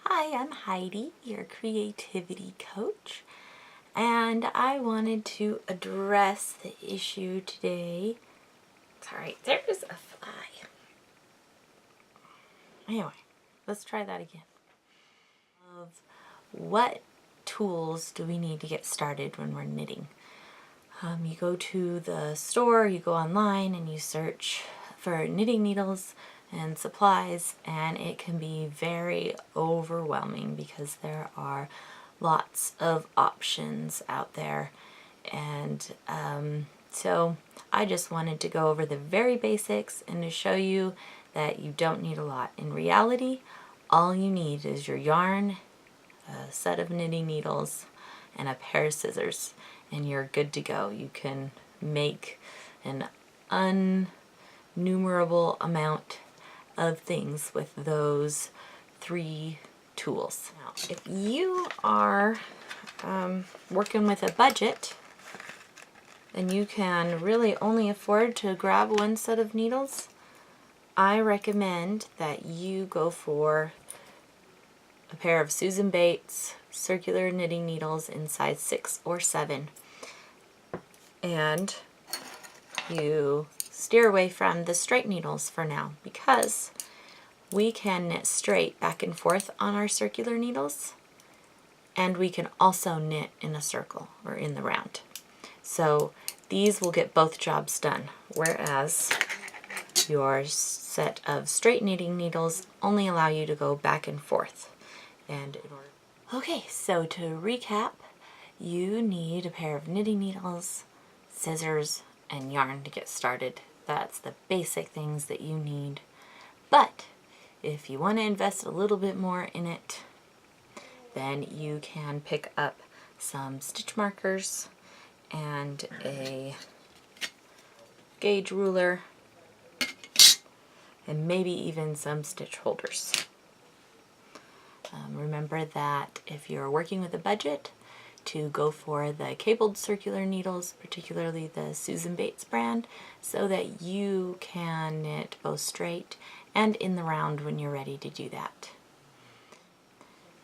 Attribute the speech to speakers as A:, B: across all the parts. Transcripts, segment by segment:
A: Hi, I'm Heidi, your creativity coach, and I wanted to address the issue today. Sorry, there's a fly. Anyway, let's try that again. Of what tools do we need to get started when we're knitting? You go to the store, you go online, and you search for knitting needles and supplies, and it can be very overwhelming because there are lots of options out there. And so I just wanted to go over the very basics and to show you that you don't need a lot. In reality, all you need is your yarn, a set of knitting needles, and a pair of scissors, and you're good to go. You can make an innumerable amount of things with those three tools. Now, if you are working with a budget and you can really only afford to grab one set of needles, I recommend that you go for a pair of Susan Bates circular knitting needles in size 6 or 7. And you steer away from the straight needles for now, because we can knit straight back and forth on our circular needles, and we can also knit in a circle or in the round. So these will get both jobs done, whereas your set of straight knitting needles only allow you to go back and forth. Okay, so to recap, you need a pair of knitting needles, scissors, and yarn to get started. That's the basic things that you need. But if you want to invest a little bit more in it, then you can pick up some stitch markers and a gauge ruler, and maybe even some stitch holders. Remember that if you're working with a budget, to go for the cabled circular needles, particularly the Susan Bates brand, so that you can knit both straight and in the round when you're ready to do that.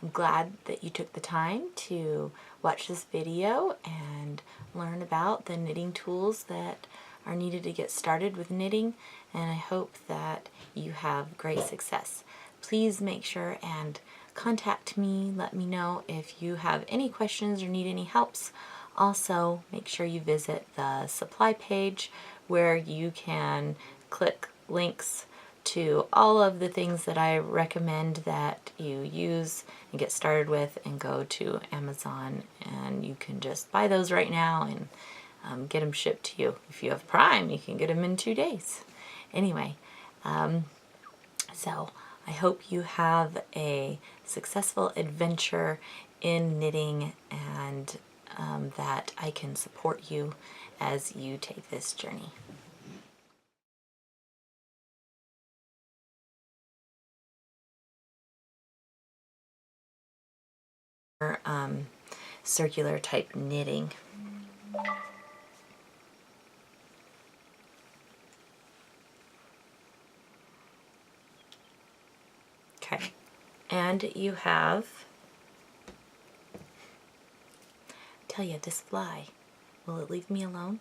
A: I'm glad that you took the time to watch this video and learn about the knitting tools that are needed to get started with knitting, and I hope that you have great success. Please make sure and contact me. Let me know if you have any questions or need any helps. Also, make sure you visit the supply page where you can click links to all of the things that I recommend that you use and get started with, and go to Amazon, and you can just buy those right now and get them shipped to you. If you have Prime, you can get them in 2 days. Anyway, so I hope you have a successful adventure in knitting, and that I can support you as you take this journey. Circular type knitting. Okay, and you have, tell you, this fly, will it leave me alone?